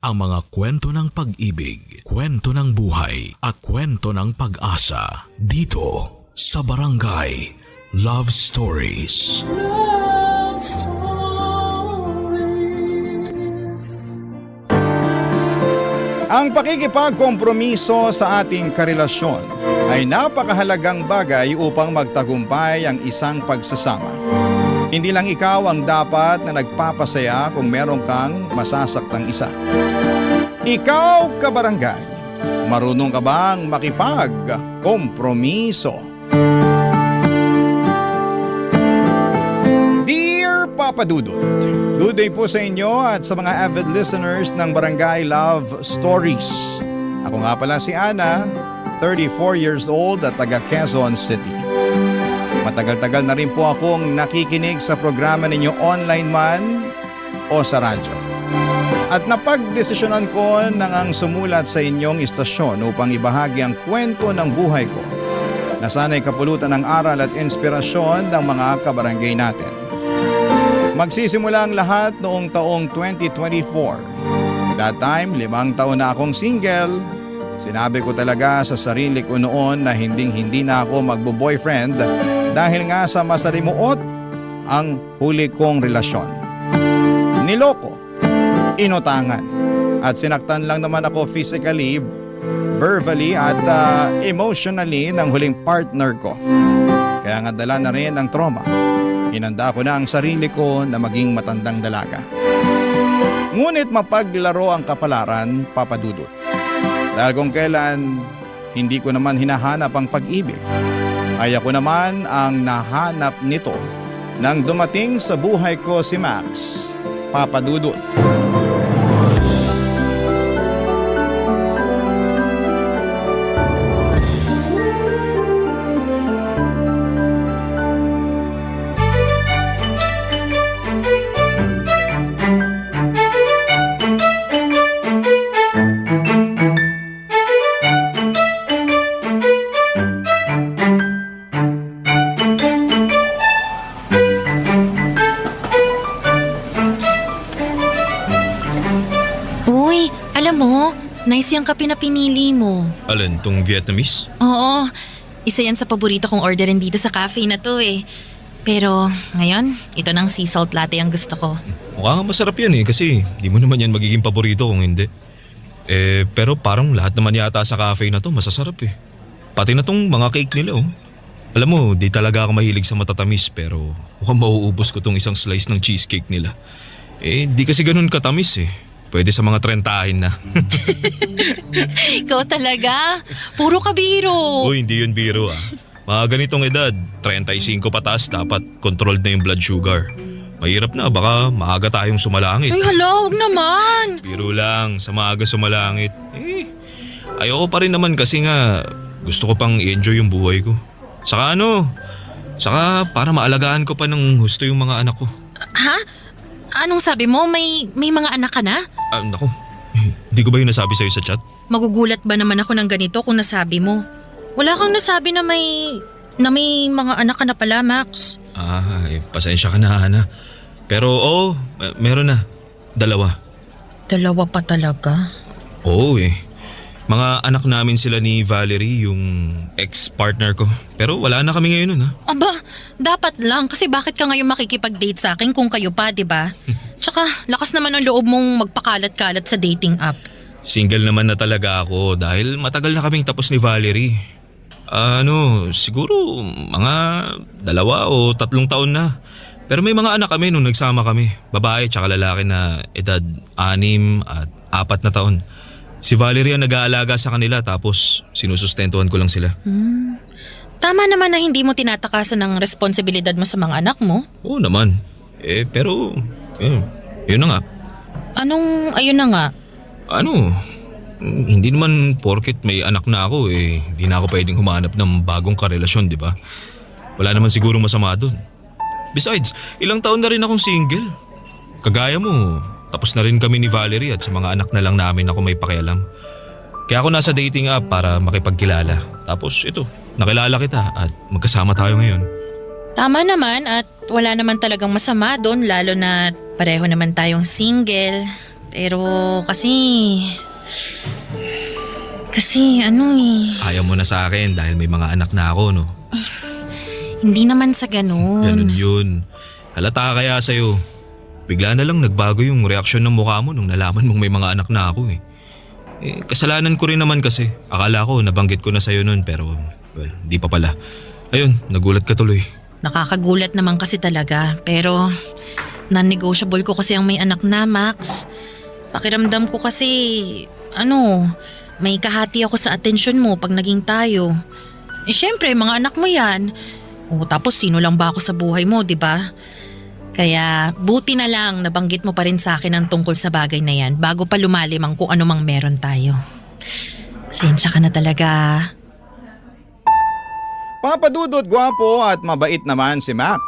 ang mga kwento ng pag-ibig, kwento ng buhay at kwento ng pag-asa dito sa Barangay Love Stories. Love Stories. Ang pakikipagkompromiso sa ating karelasyon ay napakahalagang bagay upang magtagumpay ang isang pagsasama. Hindi lang ikaw ang dapat na nagpapasaya kung meron kang masasaktang isa. Ikaw, kabarangay, marunong ka bang makipagkompromiso? Dear Papa Dudut, good day po sa inyo at sa mga avid listeners ng Barangay Love Stories. Ako nga pala si Ana, 34 years old at taga Quezon City. Matagal-tagal na rin po akong nakikinig sa programa ninyo online man o sa radyo. At napagdesisyonan ko nang ang sumulat sa inyong istasyon upang ibahagi ang kwento ng buhay ko na sana'y kapulutan ng aral at inspirasyon ng mga kabarangay natin. Magsisimula ang lahat noong taong 2024. That time, 5 taon na akong single. Sinabi ko talaga sa sarili ko noon na hindi na ako magbo-boyfriend dahil nga sa masalimuot ang huli kong relasyon. Niloko, inutangan, at sinaktan lang naman ako physically, verbally at emotionally ng huling partner ko. Kaya nga dala na rin ang trauma. Hinanda ko na ang sarili ko na maging matandang dalaga. Ngunit mapaglaro ang kapalaran, Papa Dudut. Dahil kung kailan hindi ko naman hinahanap ang pag-ibig, ay ako naman ang nahanap nito nang dumating sa buhay ko si Max, Papa Dudut. Nice yung kape na pinili mo. Alin, tong Vietnamese? Oo, isa yan sa paborito kong orderin dito sa cafe na to eh. Pero ngayon, ito ng sea salt latte ang gusto ko. Mukhang masarap yan kasi di mo naman yan magiging paborito kung hindi. Pero parang lahat naman yata sa cafe na to masasarap eh. Pati na tong mga cake nila oh. Alam mo, di talaga ako mahilig sa matatamis pero mukhang mauubos ko tong isang slice ng cheesecake nila. Di kasi ganun katamis eh. Pwede sa mga 30 na. Ikaw talaga? Puro ka biro. Uy, hindi yun biro ah. Mga ganitong edad, 35 pataas dapat controlled na yung blood sugar. Mahirap na, baka maaga tayong sumalangit. Ay hala, huwag naman. Biro lang, sa maaga sumalangit. Ayoko pa rin naman kasi nga gusto ko pang i-enjoy yung buhay ko. Saka para maalagaan ko pa ng husto yung mga anak ko. Ha? Anong sabi mo? May mga anak ka na? Naku, hindi ko ba yung nasabi sa'yo sa chat? Magugulat ba naman ako ng ganito kung nasabi mo? Wala kang nasabi na may mga anak ka na pala, Max. Pasensya ka na, Ana. Pero meron na. 2. 2 pa talaga? Oo Mga anak namin sila ni Valerie, yung ex-partner ko. Pero wala na kami ngayon ha. Aba, dapat lang kasi bakit ka ngayon makikipag-date sa akin kung kayo pa, di ba? Tsaka lakas naman ang loob mong magpakalat-kalat sa dating app. Single naman na talaga ako dahil matagal na kaming tapos ni Valerie. Siguro mga 2 o 3 taon na. Pero may mga anak kami nung nagsama kami. Babae tsaka lalaki na edad 6 at 4 na taon. Si Valerie ang nag-aalaga sa kanila tapos sinusustentuhan ko lang sila. Tama naman na hindi mo tinatakasan ng responsibilidad mo sa mga anak mo. Oo naman. Pero yun na nga. Anong ayun na nga? Hindi naman porket may anak na ako hindi na ako pwedeng humanap ng bagong karelasyon, di ba? Wala naman siguro masama doon. Besides, ilang taon na rin akong single. Kagaya mo, tapos na rin kami ni Valerie at sa mga anak na lang namin ako may pakialam. Kaya ako nasa dating app para makipagkilala. Tapos ito, nakilala kita at magkasama tayo ngayon. Tama naman at wala naman talagang masama doon lalo na pareho naman tayong single. Pero kasi ano eh, Ayaw mo na sa akin dahil may mga anak na ako, no? hindi naman sa ganun. Ganun yun. Halata kaya sa'yo. Bigla na lang nagbago yung reaksyon ng mukha mo nung nalaman mong may mga anak na ako eh. Kasalanan ko rin naman kasi. Akala ko nabanggit ko na sa'yo nun pero well, di pa pala. Ayun, nagulat ka tuloy. Nakakagulat naman kasi talaga. Pero non-negotiable ko kasi ang may anak na, Max. Pakiramdam ko kasi, may kahati ako sa atensyon mo pag naging tayo. Syempre, mga anak mo yan. Tapos sino lang ba ako sa buhay mo, di ba? Kaya buti na lang nabanggit mo pa rin sa akin ang tungkol sa bagay na yan bago pa lumalim ang kung ano mang meron tayo. Sensya ka na talaga. Papadudot, gwapo at mabait naman si Max.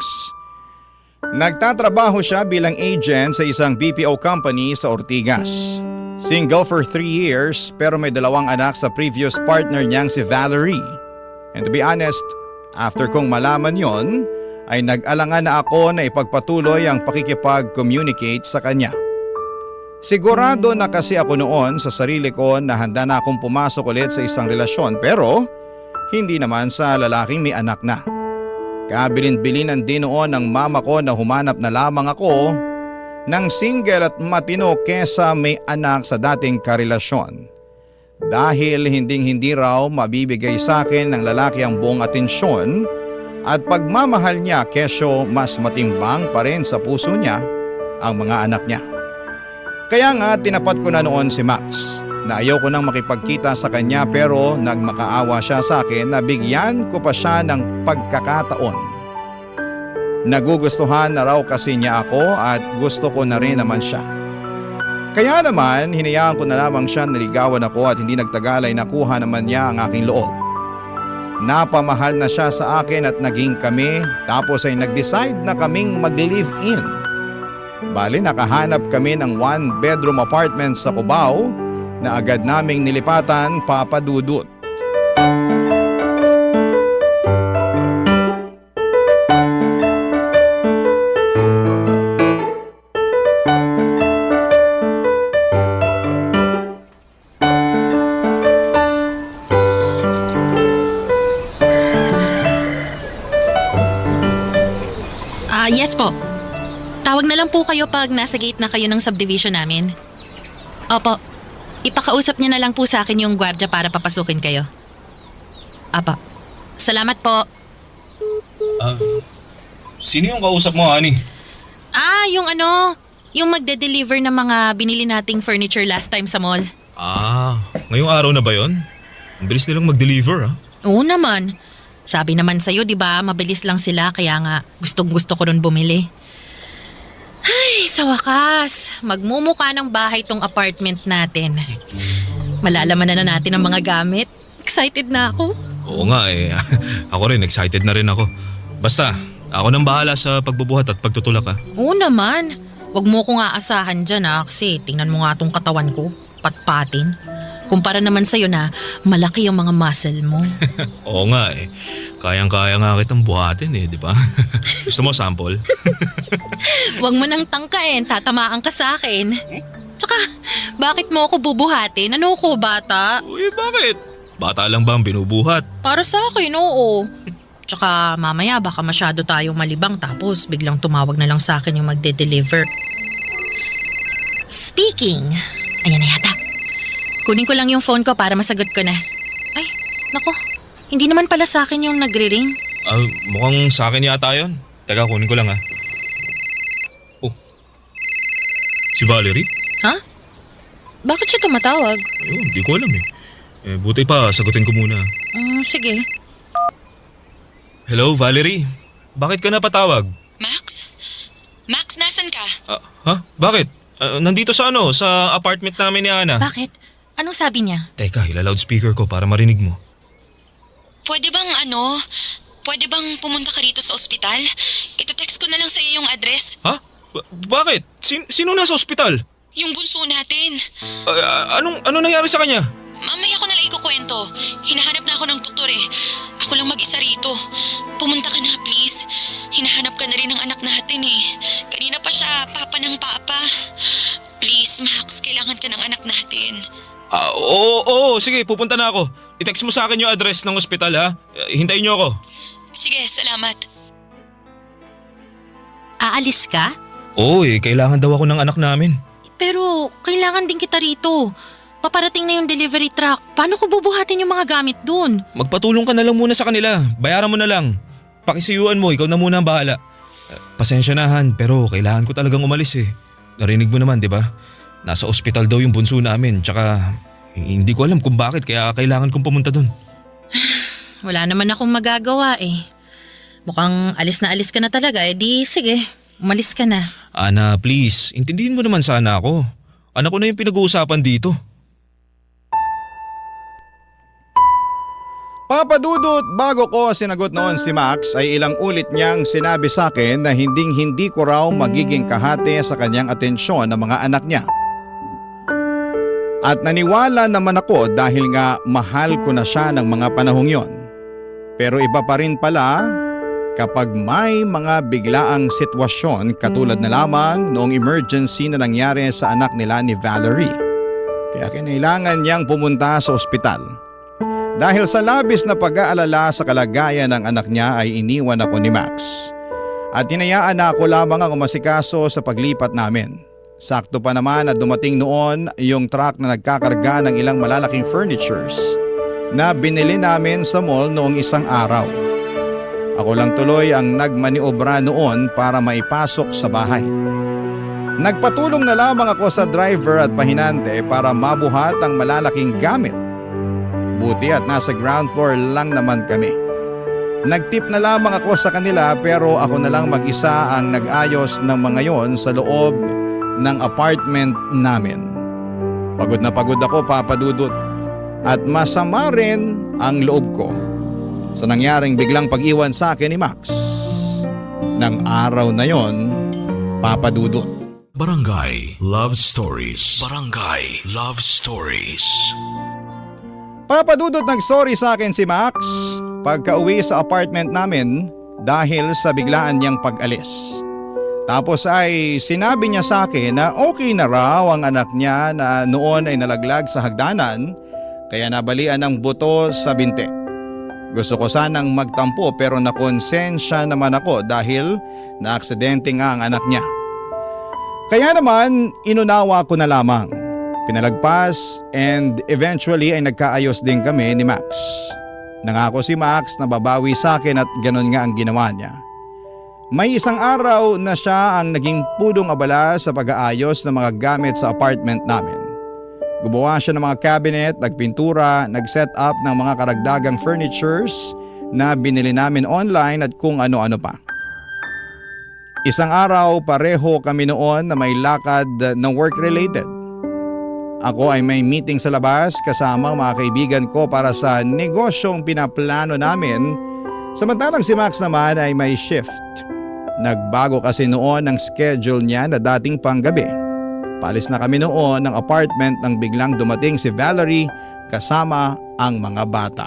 Nagtatrabaho siya bilang agent sa isang BPO company sa Ortigas. Single for 3 years pero may 2 anak sa previous partner niyang si Valerie. And to be honest, after kong malaman yon, ay nag-alangan na ako na ipagpatuloy ang pakikipag-communicate sa kanya. Sigurado na kasi ako noon sa sarili ko na handa na akong pumasok ulit sa isang relasyon pero hindi naman sa lalaking may anak na. Kabilin-bilinan din noon ng mama ko na humanap na lamang ako ng single at matino kesa may anak sa dating karelasyon. Dahil hindi raw mabibigay sa akin ng lalaki ang buong atensyon at pagmamahal niya kesyo mas matimbang pa rin sa puso niya ang mga anak niya. Kaya nga tinapat ko na noon si Max na ayaw ko nang makipagkita sa kanya pero nagmakaawa siya sa akin na bigyan ko pa siya ng pagkakataon. Nagugustuhan na raw kasi niya ako at gusto ko na rin naman siya. Kaya naman hinayaan ko na lamang siya naligawan ako at hindi nagtagal ay nakuha naman niya ang aking loob. Napamahal na siya sa akin at naging kami tapos ay nag-decide na kaming mag-live-in. Bali nakahanap kami ng 1-bedroom apartment sa Cubao na agad naming nilipatan, Papadudot. Yes po. Tawag na lang po kayo pag nasa gate na kayo ng subdivision namin. Opo. Ipakausap niyo na lang po sa akin yung gwardiya para papasukin kayo. Apa. Salamat po. Sino yung kausap mo, Ani? Yung magde-deliver ng mga binili nating furniture last time sa mall. Ngayong araw na ba yon? Ang bilis nilang mag-deliver, Oo naman. Sabi naman sa'yo, di ba, mabilis lang sila kaya nga gustong-gusto ko rin bumili. Ay, sa wakas, magmumukha ng bahay tong apartment natin. Malalaman na natin ang mga gamit. Excited na ako. Oo nga eh. Ako rin, excited na rin ako. Basta, ako nang bahala sa pagbubuhat at pagtutulak Oo naman. Huwag mo kong aasahan dyan kasi tingnan mo nga tong katawan ko. Patpatin. Kumpara naman sa'yo na malaki yung mga muscle mo. Oo nga eh. Kayang-kaya nga kitang buhatin eh, di ba? Gusto mo sample? Huwag mo nang tangkain, tatamaan ka sa akin. Tsaka, bakit mo ako bubuhatin? Ano ko, bata? Uy, bakit? Bata lang ba ang binubuhat? Para sa akin, oo. Tsaka mamaya baka masyado tayong malibang tapos biglang tumawag na lang sa akin yung magde-deliver. Speaking, ayan na yata. Kunin ko lang yung phone ko para masagot ko na. Ay, nako. Hindi naman pala sa akin yung nagre-ring. Mukhang sa akin yata yun. Teka, kunin ko lang Oh. Si Valerie? Ha? Bakit siya tumatawag? Ayun, di ko alam eh. Buti pa, sagutin ko muna. Sige. Hello, Valerie. Bakit ka napatawag? Max? Max, nasan ka? Bakit? Nandito sa sa apartment namin ni Ana. Bakit? Anong sabi niya? Teka, ila-loudspeaker ko para marinig mo. Pwede bang pumunta ka rito sa ospital? Ito-text ko na lang sa iyo yung address. Ha? Bakit? Sino nasa ospital? Yung bunso natin. Ano nangyari sa kanya? Mamaya ko na lang ikukwento. Hinahanap na ako ng doktor eh. Ako lang mag-isa rito. Pumunta ka na please. Hinahanap ka na rin ng anak natin eh. Kanina pa siya, papa ng papa. Please. Please, Max, kailangan ka ng anak natin. Oo, sige, pupunta na ako. I-text mo sa akin yung address ng ospital ha. Hintayin niyo ako. Sige, salamat. Aalis ka? Oo kailangan daw ako ng anak namin. Pero kailangan din kita rito. Paparating na yung delivery truck. Paano ko bubuhatin yung mga gamit dun? Magpatulong ka na lang muna sa kanila. Bayaran mo na lang. Pakisiyuan mo, ikaw na muna ang bahala. Pasensya na Han, pero kailangan ko talagang umalis eh. Narinig mo naman, di ba? Nasa ospital daw yung bunso namin, tsaka hindi ko alam kung bakit kaya kailangan kong pumunta dun. Wala naman akong magagawa eh. Mukhang alis na alis ka na talaga, di sige, umalis ka na. Ana, please, intindihin mo naman sana ako. Anak ko na yung pinag-uusapan dito. Papa Dudut, bago ko sinagot noon si Max ay ilang ulit niyang sinabi sa akin na hindi ko raw magiging kahati sa kanyang atensyon ng mga anak niya. At naniwala naman ako dahil nga mahal ko na siya ng mga panahong yon. Pero iba pa rin pala kapag may mga biglaang sitwasyon katulad na lamang noong emergency na nangyari sa anak nila ni Valerie. Kaya kinailangan niyang pumunta sa ospital. Dahil sa labis na pag-aalala sa kalagayan ng anak niya ay iniwan ako ni Max. At hinayaan na ako lamang ang umasikaso sa paglipat namin. Sakto pa naman na dumating noon yung truck na nagkakarga ng ilang malalaking furnitures na binili namin sa mall noong isang araw. Ako lang tuloy ang nagmaniobra noon para maipasok sa bahay. Nagpatulong na lamang ako sa driver at pahinante para mabuhat ang malalaking gamit. Buti at nasa ground floor lang naman kami. Nagtip na lamang ako sa kanila pero ako na lang mag-isa ang nag-ayos ng mga yon sa loob ng apartment namin. Pagod na pagod ako, Papa Dudut. At masama rin ang loob ko sa nangyaring biglang pag-iwan sa akin ni Max. Nang araw na yon, Papa Dudut. Barangay Love Stories. Barangay Love Stories. Papa Dudut, nag-sorry sa akin si Max pagka-uwi sa apartment namin dahil sa biglaan niyang pag-alis. Tapos ay sinabi niya sa akin na okay na raw ang anak niya na noon ay nalaglag sa hagdanan kaya nabalian ng buto sa binti. Gusto ko sanang magtampo pero nakonsensya naman ako dahil na-aksidente nga ang anak niya. Kaya naman inunawa ko na lamang. Pinalagpas and eventually ay nagkaayos din kami ni Max. Nangako si Max na babawi sa akin at ganun nga ang ginawa niya. May isang araw na siya ang naging pudong abala sa pag-aayos ng mga gamit sa apartment namin. Gumawa siya ng mga cabinet, nagpintura, nag-set up ng mga karagdagang furnitures na binili namin online at kung ano-ano pa. Isang araw pareho kami noon na may lakad ng work-related. Ako ay may meeting sa labas kasama ang mga kaibigan ko para sa negosyong pinaplano namin, samantalang si Max naman ay may shift. Nagbago kasi noon ang schedule niya na dating panggabi. Paalis na kami noon ng apartment nang biglang dumating si Valerie kasama ang mga bata.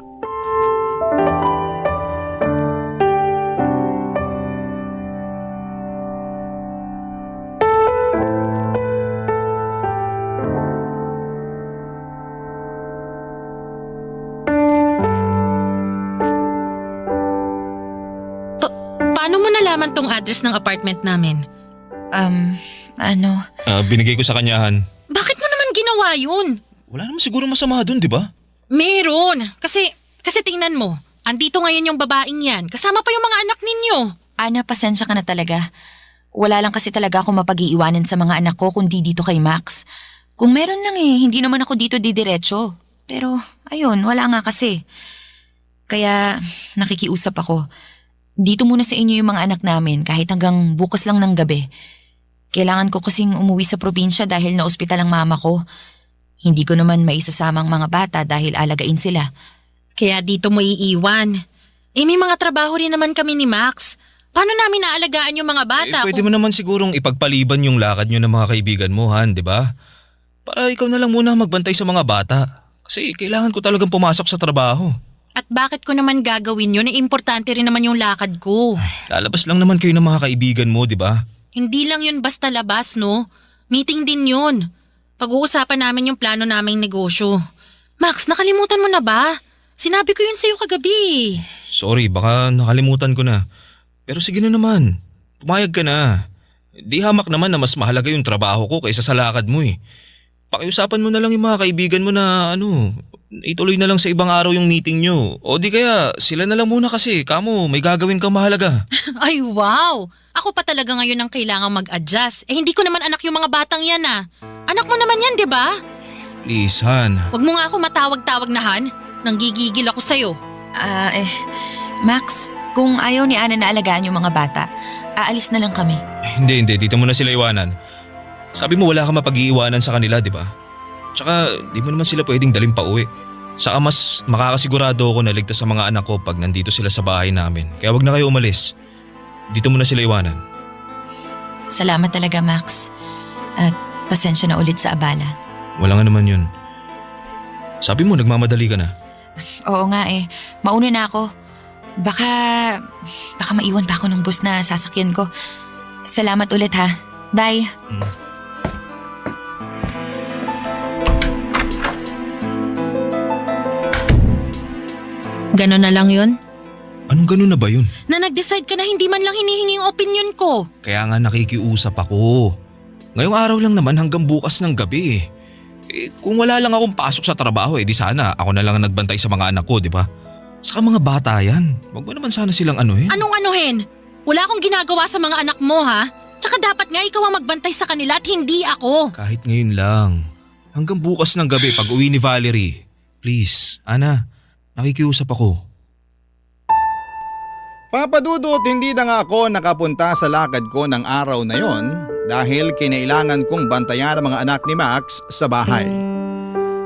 Paano mo nalaman tong address ng apartment namin? Binigay ko sa kanyahan. Bakit mo naman ginawa yun? Wala naman siguro masama dun, di ba? Meron. Kasi tingnan mo. Andito ngayon yung babaeng yan. Kasama pa yung mga anak ninyo. Ana, pasensya ka na talaga. Wala lang kasi talaga ako mapag-iiwanan sa mga anak ko kundi dito kay Max. Kung meron lang hindi naman ako dito didiretso. Pero ayun, wala nga kasi. Kaya nakikiusap ako. Dito muna sa inyo yung mga anak namin kahit hanggang bukas lang ng gabi. Kailangan ko kasing umuwi sa probinsya dahil na-ospital ang mama ko. Hindi ko naman maisasamang mga bata dahil alagain sila. Kaya dito mo iiwan. May mga trabaho rin naman kami ni Max. Paano namin naalagaan yung mga bata? Pwede mo naman sigurong ipagpaliban yung lakad nyo ng mga kaibigan mo, Han, di ba? Para ikaw na lang muna magbantay sa mga bata. Kasi kailangan ko talagang pumasok sa trabaho. At bakit ko naman gagawin yun? Importante rin naman yung lakad ko. Lalabas lang naman kayo ng mga kaibigan mo, di ba? Hindi lang yun basta labas, no? Meeting din yun. Pag-uusapan namin yung plano naming negosyo. Max, nakalimutan mo na ba? Sinabi ko yun sa'yo kagabi. Sorry, baka nakalimutan ko na. Pero sige na naman. Pumayag ka na. Di hamak naman na mas mahalaga yung trabaho ko kaysa sa lakad mo eh. Pakiusapan mo na lang yung mga kaibigan mo na ituloy na lang sa ibang araw yung meeting nyo. O di kaya sila na lang muna kasi, kamo may gagawin kang mahalaga. Ay wow! Ako pa talaga ngayon ang kailangang mag-adjust. Hindi ko naman anak yung mga batang yan ah. Anak mo naman yan, di ba? Please, Han. Huwag mo nga ako matawag-tawag na Han. Nanggigigil ako sa'yo. Max, kung ayaw ni Ana na alagaan yung mga bata, aalis na lang kami. Hindi. Dito mo na sila iwanan. Sabi mo wala ka mapag-iiwanan sa kanila, di ba? Tsaka di mo naman sila pwedeng daling pauwi. Saka mas makakasigurado ako na ligtas sa mga anak ko pag nandito sila sa bahay namin. Kaya wag na kayo umalis. Dito mo na sila iwanan. Salamat talaga, Max. At pasensya na ulit sa abala. Wala nga naman yun. Sabi mo nagmamadali ka na. Oo nga mauna na ako. Baka maiwan pa ako ng bus na sasakyan ko. Salamat ulit ha. Bye. Ganon na lang yun? Anong ganun na ba yun? Na nag-decide ka na hindi man lang hinihingi yung opinion ko. Kaya nga nakikiusap ako. Ngayong araw lang naman hanggang bukas ng gabi eh. Kung wala lang akong pasok sa trabaho di sana ako na lang ang nagbantay sa mga anak ko, di ba? Saka mga bata yan. Huwag mo naman sana silang anuhin. Anong anuhin? Wala akong ginagawa sa mga anak mo ha? Tsaka dapat nga ikaw ang magbantay sa kanila at hindi ako. Kahit ngayon lang. Hanggang bukas ng gabi pag uwi ni Valerie. Please, Ana, nakikiusap ako. Papadudot, hindi na nga ako nakapunta sa lakad ko ng araw na yon dahil kinailangan kong bantayan ang mga anak ni Max sa bahay.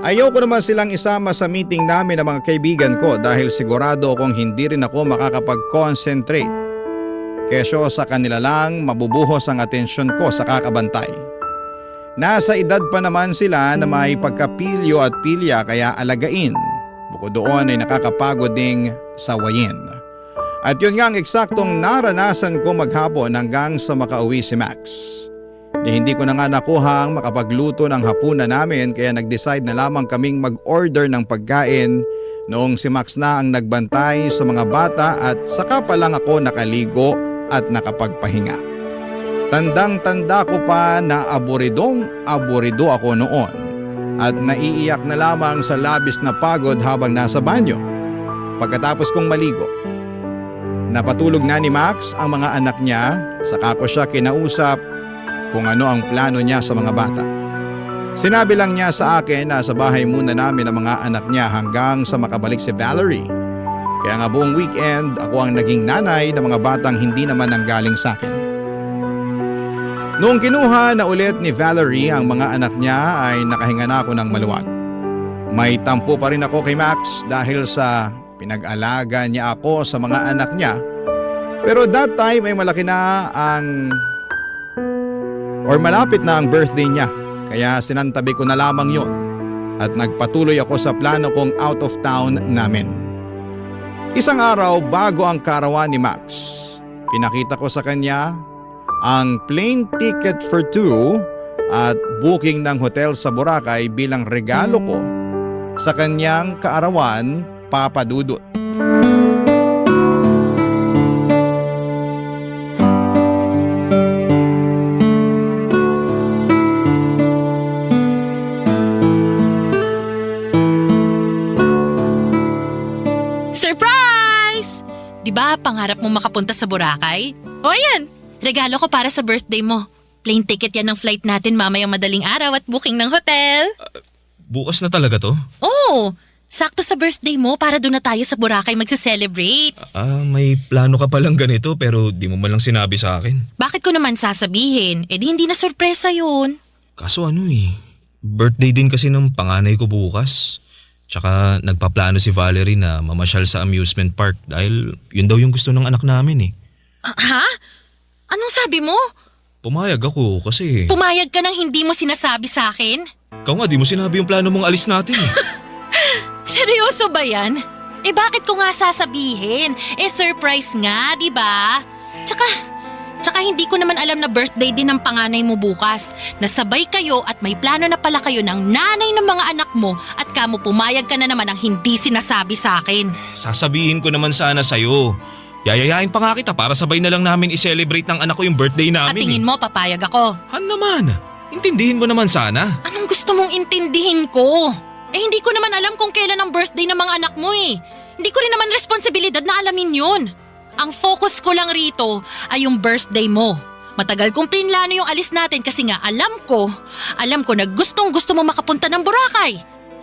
Ayoko naman silang isama sa meeting namin ng mga kaibigan ko dahil sigurado akong hindi rin ako makakapag-concentrate. Kesyo sa kanila lang mabubuhos ang atensyon ko sa kakabantay. Nasa edad pa naman sila na may pagkapilyo at pilya kaya alagain. Bukod doon ay nakakapagod ding sawayin. At yun nga ang eksaktong naranasan ko maghapon hanggang sa makauwi si Max. Hindi ko na nga nakuha ang makapagluto ng hapunan namin kaya nag-decide na lamang kaming mag-order ng pagkain noong si Max na ang nagbantay sa mga bata at saka pa lang ako nakaligo at nakapagpahinga. Tandang-tanda ko pa na aburido ako noon at naiiyak na lamang sa labis na pagod habang nasa banyo. Pagkatapos kong maligo, napatulog na ni Max ang mga anak niya, saka ko siya kinausap kung ano ang plano niya sa mga bata. Sinabi lang niya sa akin na sa bahay muna namin ang mga anak niya hanggang sa makabalik si Valerie. Kaya nga buong weekend ako ang naging nanay ng mga batang hindi naman nanggaling sa akin. Noong kinuha na ulit ni Valerie ang mga anak niya ay nakahinga na ako ng maluwag. May tampo pa rin ako kay Max dahil sa pinag-alaga niya ako sa mga anak niya. Pero that time ay malaki na malapit na ang birthday niya. Kaya sinantabi ko na lamang yon at nagpatuloy ako sa plano kong out of town namin. Isang araw bago ang karawan ni Max, pinakita ko sa kanya ang plane ticket for two at booking ng hotel sa Boracay bilang regalo ko sa kanyang kaarawan, Papa Dudut. Surprise! Di ba pangarap mo makapunta sa Boracay? O yan, regalo ko para sa birthday mo. Plane ticket yan ng flight natin mamayang madaling araw at booking ng hotel. Bukas na talaga to? Oo, sakto sa birthday mo para doon na tayo sa Boracay magse-celebrate. May plano ka palang ganito pero di mo man lang sinabi sa akin. Bakit ko naman sasabihin? Di hindi na sorpresa yun. Kaso birthday din kasi ng panganay ko bukas. Tsaka nagpaplano si Valerie na mamasyal sa amusement park dahil yun daw yung gusto ng anak namin Ha? Anong sabi mo? Pumayag ako kasi… Pumayag ka nang hindi mo sinasabi sa akin? Ikaw nga di mo sinabi yung plano mong alis natin Seryoso ba yan? Bakit ko nga sasabihin? Surprise nga, di ba? Tsaka Tsaka hindi ko naman alam na birthday din ng panganay mo bukas. Nasabay kayo at may plano na pala kayo ng nanay ng mga anak mo at kamo pumayag ka na naman ang hindi sinasabi sa akin. Sasabihin ko naman sana sa'yo. Yayayain pa nga kita para sabay na lang namin i-celebrate ng anak ko yung birthday At namin. tingin mo papayag ako. Han naman, intindihin mo naman sana. Anong gusto mong intindihin ko? Hindi ko naman alam kung kailan ang birthday ng mga anak mo eh. Hindi ko rin naman responsibilidad na alamin yun. Ang focus ko lang rito ay yung birthday mo. Matagal kong plinlano yung alis natin kasi nga alam ko na gustong gusto mo makapunta ng Boracay.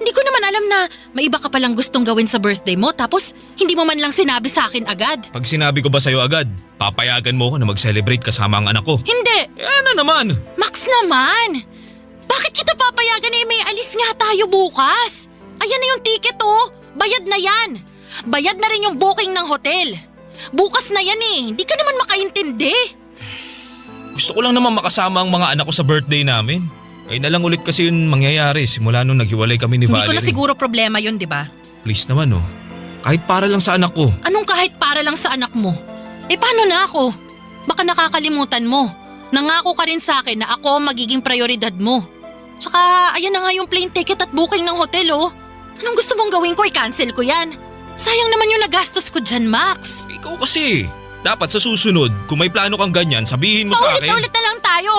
Hindi ko naman alam na may iba ka palang gustong gawin sa birthday mo tapos hindi mo man lang sinabi sa akin agad. Pag sinabi ko ba sa'yo agad, papayagan mo ko na mag-celebrate kasama ang anak ko? Hindi! Ano naman? Max naman! Bakit kita papayagan may alis nga tayo bukas? Ayan na yung ticket oh! Bayad na yan! Bayad na rin yung booking ng hotel. Bukas na yan hindi ka naman makaintindi. Gusto ko lang naman makasama ang mga anak ko sa birthday namin. Ay na lang ulit kasi yun mangyayari simula nung naghiwalay kami ni Valerie. Hindi ko na siguro problema yun, di ba? Please naman kahit para lang sa anak ko. Anong kahit para lang sa anak mo? Paano na ako? Baka nakakalimutan mo. Nangako ka rin sa akin na ako ang magiging prioridad mo. Tsaka ayan na nga yung plane ticket at booking ng hotel Anong gusto mong gawin ko? I-cancel ko yan. Sayang naman yung nagastos ko dyan, Max. Ikaw kasi, dapat sa susunod, kung may plano kang ganyan, sabihin mo sa akin. Paulit-ulit na lang tayo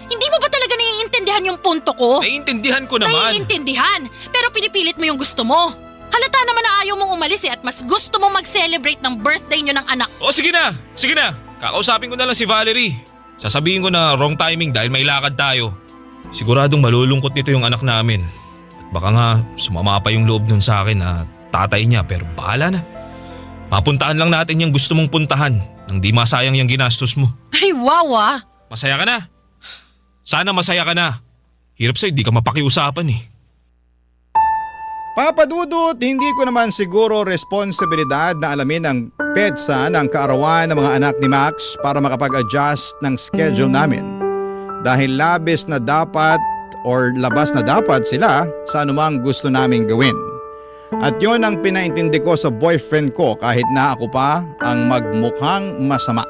Hindi mo ba talaga naiintindihan yung punto ko? Naiintindihan ko naman. Naiintindihan, pero pinipilit mo yung gusto mo. Halata naman na ayaw mong umalis at mas gusto mong mag-celebrate ng birthday nyo ng anak. Sige na. Kakausapin ko na lang si Valerie. Sasabihin ko na wrong timing dahil may lakad tayo. Siguradong malulungkot nito yung anak namin. At baka nga sumama pa yung loob nun sa akin na tatay niya pero bahala na. Mapuntahan lang natin yung gusto mong puntahan nang di masayang yung ginastos mo. Ay wow Masaya ka na? Sana masaya ka na. Hirap sa'yo, di ka mapakiusapan Papa Dudut, hindi ko naman siguro responsibilidad na alamin ang petsa ng kaarawan ng mga anak ni Max para makapag-adjust ng schedule namin. Dahil labas na dapat sila sa anumang gusto naming gawin. At yon ang pinaintindi ko sa boyfriend ko kahit na ako pa ang magmukhang masama.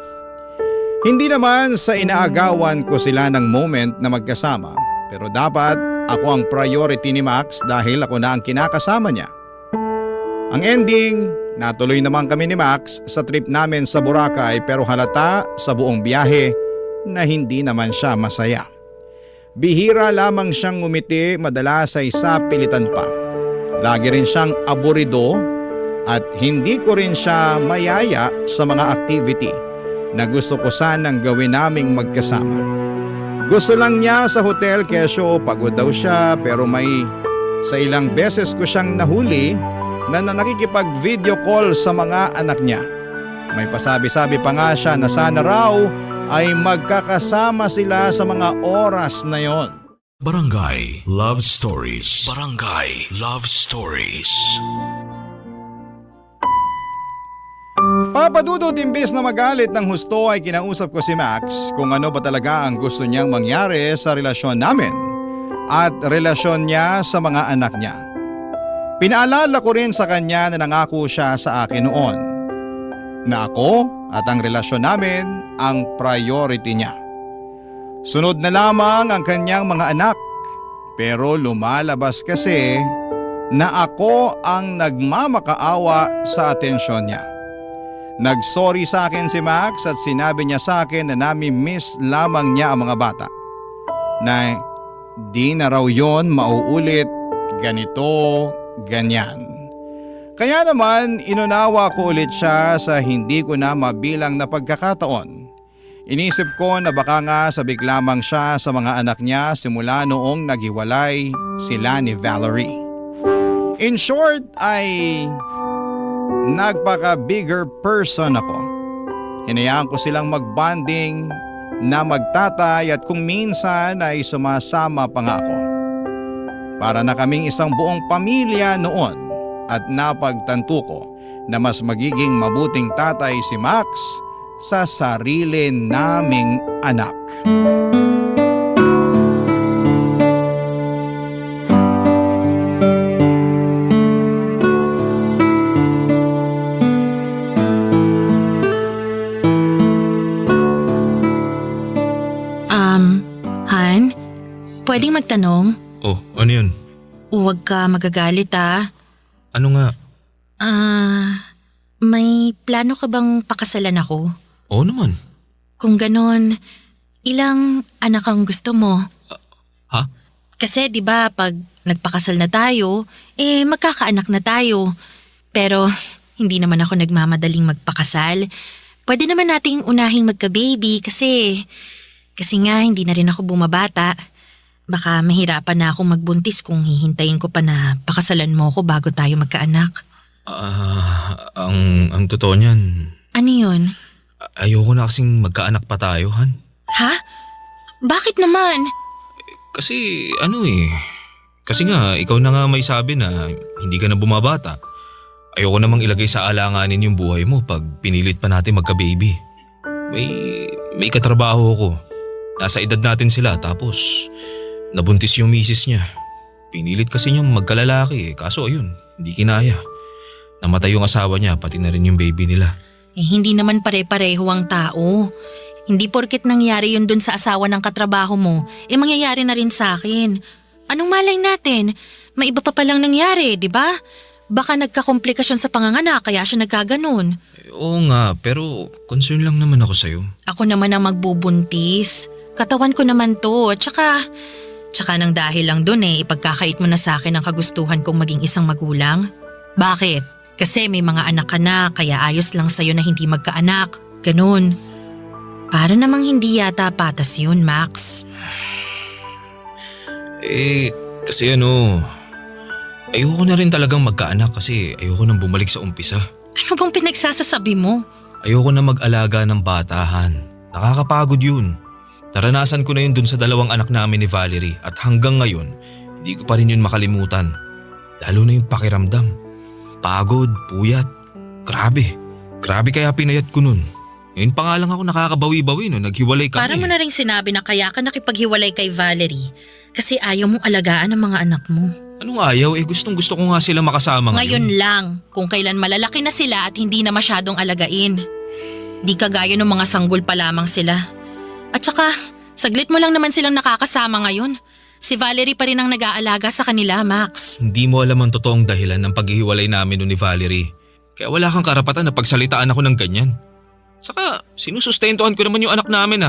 Hindi naman sa inaagawan ko sila ng moment na magkasama, pero dapat ako ang priority ni Max dahil ako na ang kinakasama niya. Ang ending, natuloy naman kami ni Max sa trip namin sa Boracay pero halata sa buong biyahe na hindi naman siya masaya. Bihira lamang siyang ngumiti, madalas ay sapilitan pa. Lagi rin siyang aburido at hindi ko rin siya mayaya sa mga activity na gusto ko sanang gawin naming magkasama. Gusto lang niya sa hotel kesyo pagod daw siya pero sa ilang beses ko siyang nahuli na nakikipag-video call sa mga anak niya. May pasabi-sabi pa nga siya na sana raw ay magkakasama sila sa mga oras na yon. Barangay Love Stories. Barangay Love Stories. Papa Dudut, imbes na magalit ng husto ay kinausap ko si Max kung ano ba talaga ang gusto niyang mangyari sa relasyon namin at relasyon niya sa mga anak niya. Pinaalala ko rin sa kanya na nangako siya sa akin noon na ako at ang relasyon namin ang priority niya. Sunod na lamang ang kanyang mga anak pero lumalabas kasi na ako ang nagmamakaawa sa atensyon niya. Nagsorry sa akin si Max at sinabi niya sa akin na nami-miss lamang niya ang mga bata. Na di na raw yon mauulit, ganito, ganyan. Kaya naman inunawa ko ulit siya sa hindi ko na mabilang na pagkakataon. Inisip ko na baka nga sabik lamang siya sa mga anak niya simula noong naghiwalay sila ni Valerie. In short ay nagpaka-bigger person ako. Hinayaan ko silang mag-bonding na magtatay at kung minsan ay sumasama pa nga ako. Para na kaming isang buong pamilya noon at napagtanto ko na mas magiging mabuting tatay si Max sa sarili naming anak. pwedeng magtanong? Oh, ano yun? Huwag ka magagalit ah. Ano nga? May plano ka bang pakasalan ako? Oo naman. Kung ganon, ilang anak ang gusto mo? Ha? Kasi 'di ba pag nagpakasal na tayo, magkakaanak na tayo. Pero hindi naman ako nagmamadaling magpakasal. Pwede naman nating unahing magka-baby kasi nga hindi na rin ako bumabata. Baka mahirapan na akong magbuntis kung hihintayin ko pa na pakasalan mo ako bago tayo magkaanak. Ang totoo niyan, Ano yun? ayoko na kasing magkaanak pa tayo, Han. Ha? Bakit naman? Kasi kasi nga ikaw na nga may sabi na hindi ka na bumabata. Ayoko namang ilagay sa alanganin yung buhay mo pag pinilit pa natin magka-baby. May katrabaho ko. Nasa edad natin sila tapos nabuntis yung misis niya. Pinilit kasi niyang magkalalaki kaso ayun, hindi kinaya. Namatay yung asawa niya pati na rin yung baby nila. Hindi naman pare-pareho ang tao. Hindi porket nangyari yun dun sa asawa ng katrabaho mo, mangyayari na rin sa akin. Anong malay natin? May iba pa palang nangyari, di ba? Baka nagkakomplikasyon sa panganganak kaya siya nagkaganon. Oo nga, pero concern lang naman ako sa'yo. Ako naman ang magbubuntis. Katawan ko naman to. Tsaka nang dahil lang dun ipagkakait mo na sa akin ang kagustuhan kong maging isang magulang. Bakit? Kasi may mga anak ka na kaya ayos lang sa'yo na hindi magkaanak. Ganon. Para namang hindi yata patas yun, Max. Kasi ayoko na rin talagang magkaanak kasi ayoko nang bumalik sa umpisa. Ano bang pinagsasasabi mo? Ayoko na mag-alaga ng batahan. Nakakapagod yun. Naranasan ko na yun dun sa 2 anak namin ni Valerie at hanggang ngayon, hindi ko pa rin yun makalimutan. Lalo na yung pakiramdam. Pagod, puyat. Grabe kaya pinayat ko nun. Ngayon pa nga lang ako nakakabawi-bawi no, naghiwalay kami. Para mo na rin sinabi na kaya ka nakipaghiwalay kay Valerie kasi ayaw mong alagaan ang mga anak mo. Anong ayaw? Gustong gusto ko nga sila makasama ngayon. Ngayon lang, kung kailan malalaki na sila at hindi na masyadong alagain. Di kagaya ng mga sanggol pa lamang sila. At saka, saglit mo lang naman silang nakakasama ngayon. Si Valerie pa rin ang nag-aalaga sa kanila, Max. Hindi mo alam ang totoong dahilan ng paghihiwalay namin ni Valerie. Kaya wala kang karapatan na pagsalitaan ako ng ganyan. Saka, sinusustentuhan ko naman yung anak namin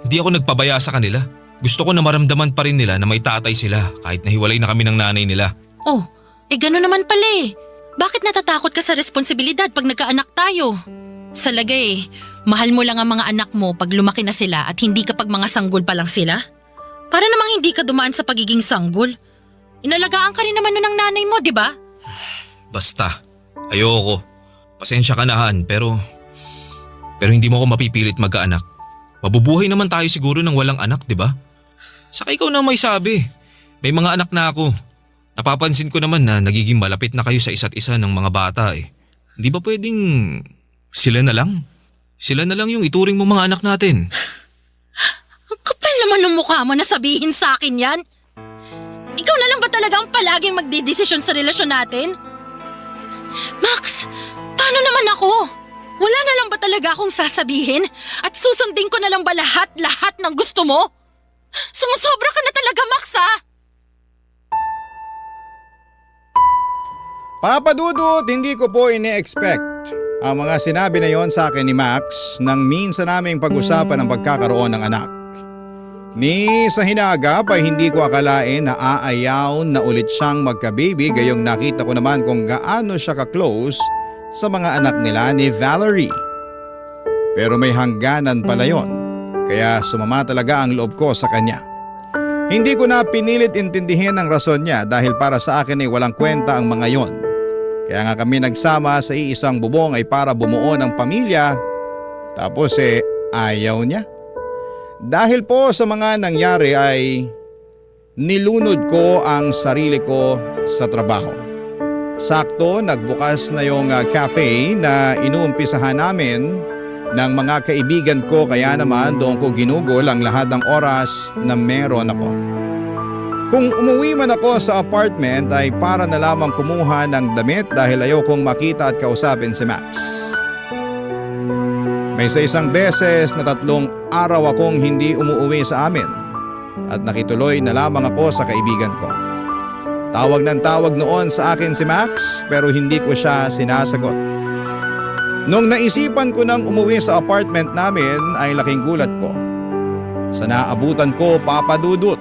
Hindi ako nagpabaya sa kanila. Gusto ko na maramdaman pa rin nila na may tatay sila kahit nahiwalay na kami ng nanay nila. Oh, gano'n naman pala Bakit natatakot ka sa responsibilidad pag nagkaanak tayo? Sa lagay, mahal mo lang ang mga anak mo pag lumaki na sila at hindi kapag mga sanggol pa lang sila? Para namang hindi ka dumaan sa pagiging sanggol. Inalagaan ka rin naman nun ng nanay mo, di ba? Basta, ayoko. Pasensya ka na Han, pero hindi mo ako mapipilit magkaanak. Mabubuhay naman tayo siguro ng walang anak, di ba? Saka ikaw na may sabi. May mga anak na ako. Napapansin ko naman na nagiging malapit na kayo sa isa't isa ng mga bata Hindi ba pwedeng sila na lang? Sila na lang yung ituring mo mga anak natin. Ang kapal naman ng mukha mo na sabihin sa akin yan. Ikaw na lang ba talaga ang palaging magdidesisyon sa relasyon natin? Max, paano naman ako? Wala na lang ba talaga akong sasabihin? At susundin ko na lang ba lahat ng gusto mo? Sumusobra ka na talaga, Max, Papa Dudut, hindi ko po ini-expect ang mga sinabi na yon sa akin ni Max nang minsan naming pag-usapan ang pagkakaroon ng anak. Ni sa hinagap ay hindi ko akalain na aayaw na ulit siyang magka-baby gayong nakita ko naman kung gaano siya ka-close sa mga anak nila ni Valerie. Pero may hangganan pala yon. Kaya sumama talaga ang loob ko sa kanya. Hindi ko na pinilit intindihin ang rason niya dahil para sa akin ay walang kwenta ang mga yon. Kaya nga kami nagsama sa iisang bubong ay para bumuo ng pamilya. Tapos ayaw niya. Dahil po sa mga nangyari ay nilunod ko ang sarili ko sa trabaho. Sakto nagbukas na yung cafe na inuumpisahan namin ng mga kaibigan ko kaya naman doon ko ginugol ang lahat ng oras na meron ako. Kung umuwi man ako sa apartment ay para na lamang kumuha ng damit dahil ayokong makita at kausapin si Max. May sa isang beses na 3 araw akong hindi umuwi sa amin. at nakituloy na lamang ako sa kaibigan ko. Tawag ng tawag noon sa akin si Max pero hindi ko siya sinasagot. Nung naisipan ko nang umuwi sa apartment namin ay laking gulat ko. Sa naabutan ko, Papa Dudut.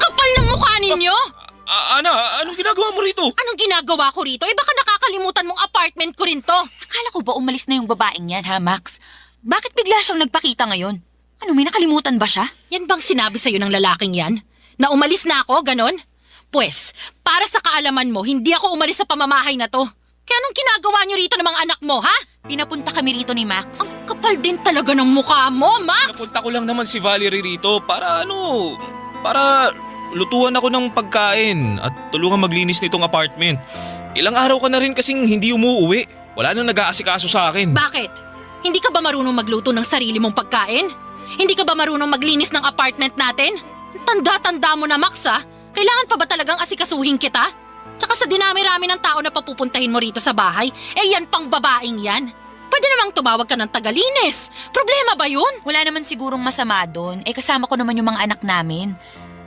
Kapal ng mukha ninyo! Ana, anong ginagawa mo rito? Anong ginagawa ko rito? Eh baka nakakalimutan mong apartment ko rin to. Akala ko ba umalis na yung babaeng yan, ha, Max? Bakit bigla siyang nagpakita ngayon? Ano, may nakalimutan ba siya? Yan bang sinabi sa'yo ng lalaking yan? Na umalis na ako, ganon? Pwes, para sa kaalaman mo, hindi ako umalis sa pamamahay na to. Kaya anong ginagawa niyo rito ng mga anak mo, ha? Pinapunta kami rito ni Max. Ang kapal din talaga ng mukha mo, Max! Napunta ko lang naman si Valerie rito para lutuan ako ng pagkain at tulungan maglinis nitong apartment. Ilang araw ka na rin kasing hindi umuuwi. Wala nang nag-aasikaso sa akin. Bakit? Hindi ka ba marunong magluto ng sarili mong pagkain? Hindi ka ba marunong maglinis ng apartment natin? Tanda-tanda mo na, Max, ha? Kailangan pa ba talagang asikasuhin kita? Tsaka sa dinami-rami ng tao na papupuntahin mo rito sa bahay, yan pang babaeng yan. Pwede namang tumawag ka ng tagalinis. Problema ba yun? Wala naman sigurong masama doon. Kasama ko naman yung mga anak namin.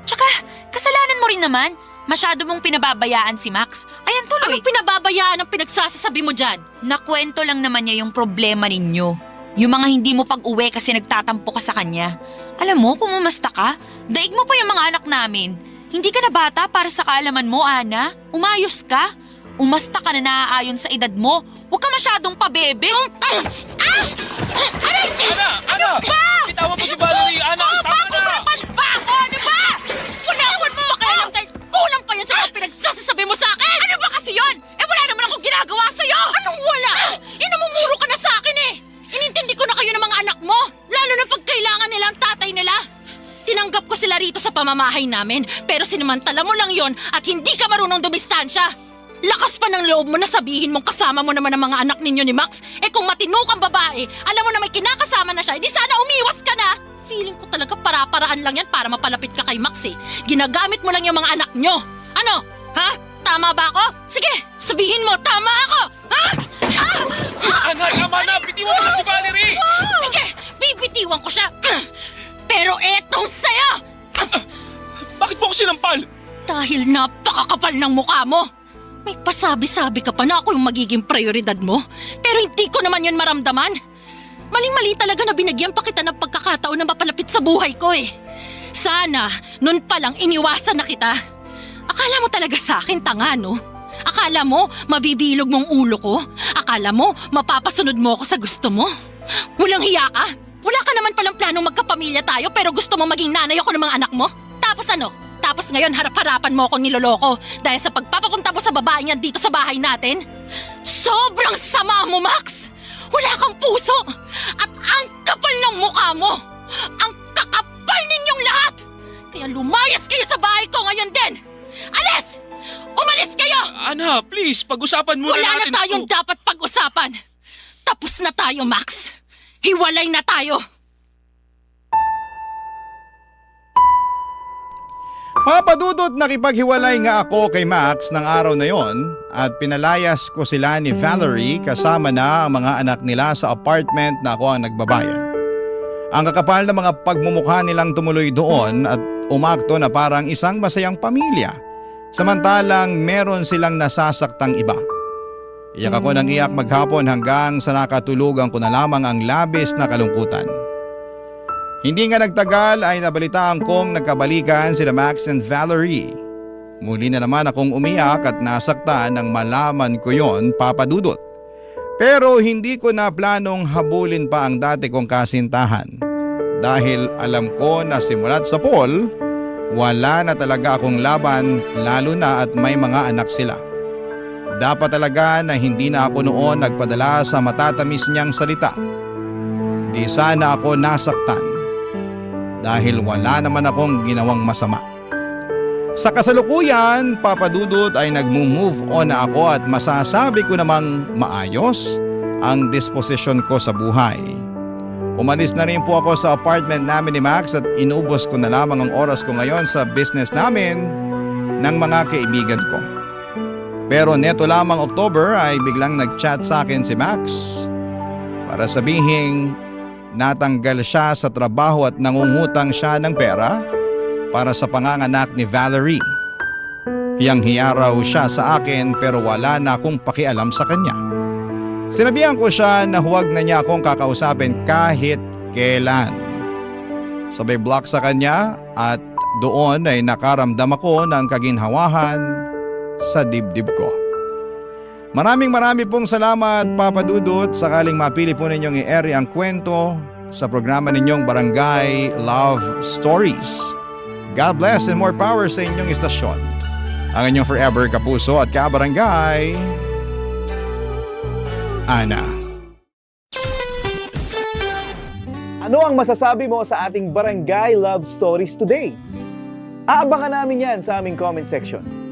Tsaka, kasalanan mo rin naman. Masyado mong pinababayaan si Max. Ayan tuloy. Anong pinababayaan ang pinagsasasabi mo dyan? Nakwento lang naman niya yung problema ninyo. Yung mga hindi mo pag-uwi kasi nagtatampo ka sa kanya. Alam mo, kung umasta ka, daig mo pa yung mga anak namin. Hindi ka na bata para sa kaalaman mo, Ana. Umayos ka. Umasta ka na naaayon sa edad mo. Huwag ka masyadong pabebe. Ana! Bitawan mo si Valerie! Ana, tama na! Pa ako, ano ba? Unawan mo! Pakialam dahil kulang pa yan sa mga pinagsasasabi mo sa akin! Ano ba kasi yun? Wala naman akong ginagawa sa'yo! Anong wala? Namumuro ka na sa akin eh! Inintindi ko na kayo ng mga anak mo, lalo na pag kailangan nila ang tatay nila. Tinanggap ko sila rito sa pamamahay namin, pero sinamantala mo lang yon at hindi ka marunong dumistansya. Lakas pa ng loob mo na sabihin mong kasama mo naman ang mga anak ninyo ni Max. Kung matino kang babae, alam mo na may kinakasama na siya, edi sana umiwas ka na. Feeling ko talaga para-paraan lang yan para mapalapit ka kay Max eh. Ginagamit mo lang yung mga anak nyo. Ano? Ha? Tama ba ako? Sige, sabihin mo, tama ako! Ha? Ana, tama na! Bitiwan mo na si Valerie! Sige, bibitiwan ko siya. Pero etong sa'yo! Bakit mo ako sinampal? Dahil napakakapal ng mukha mo. May pasabi-sabi ka pa na ako yung magiging prioridad mo. Pero hindi ko naman yun maramdaman. Maling-mali talaga na binagyan pa kita ng pagkakataon na mapalapit sa buhay ko eh. Sana, nun pa lang iniwasan na kita. Akala mo talaga sa akin tanga, no? Akala mo mabibilog mong ulo ko? Akala mo mapapasunod mo ako sa gusto mo? Walang hiya ka? Wala ka naman palang planong magkapamilya tayo pero gusto mo maging nanay ako ng mga anak mo? Tapos ano? Tapos ngayon harap-harapan mo akong niloloko dahil sa pagpapapunta mo sa babaeng yan dito sa bahay natin? Sobrang sama mo, Max! Wala kang puso! At ang kapal ng mukha mo! Ang kakapal ninyong lahat! Kaya lumayas kayo sa bahay ko ngayon din! Alis! Umalis kayo! Ana, please, pag-usapan muna Wala natin na tayong ito. dapat pag-usapan! Tapos na tayo, Max! Hiwalay na tayo! Papadudot nakipaghiwalay nga ako kay Max ng araw na yon at pinalayas ko sila ni Valerie kasama na ang mga anak nila sa apartment na ako ang nagbabayad. Ang kakapal na mga pagmumukha nilang tumuloy doon at umakto na parang isang masayang pamilya. Samantalang meron silang nasasaktang iba. Iyak ako ng iyak maghapon hanggang sa nakatulugan ko na lamang ang labis na kalungkutan. Hindi nga nagtagal ay nabalitaan kong nagkabalikan sina Max and Valerie. Muli na naman akong umiyak at nasaktan nang malaman ko yon, Papadudot. Pero hindi ko na planong habulin pa ang dati kong kasintahan. Dahil alam ko na simulat sa Paul, wala na talaga akong laban lalo na at may mga anak sila. Dapat talaga na hindi na ako noon nagpadala sa matatamis niyang salita. Di sana ako nasaktan. Dahil wala naman akong ginawang masama. Sa kasalukuyan, Papadudot ay nagmo-move on na ako at masasabi ko namang maayos ang disposisyon ko sa buhay. Umalis na rin po ako sa apartment namin ni Max at inubos ko na lamang ang oras ko ngayon sa business namin ng mga kaibigan ko. Pero neto lamang October ay biglang nag-chat sa akin si Max para sabihing natanggal siya sa trabaho at nangungutang siya ng pera para sa panganganak ni Valerie. Hiyang-hiya raw siya sa akin pero wala na akong pakialam sa kanya. Sinabihan ko siya na huwag na niya akong kakausapin kahit kailan. Sabay block sa kanya at doon ay nakaramdam ako ng kaginhawahan sa dibdib ko. Maraming pong salamat Papa Dudut. Sakaling mapili po ninyong i-air ang kwento sa programa ninyong Barangay Love Stories. God bless and more power sa inyong istasyon. Ang inyong forever kapuso at kabarangay, Ana. Ano ang masasabi mo sa ating Barangay Love Stories today? Aabangan namin yan sa aming comment section.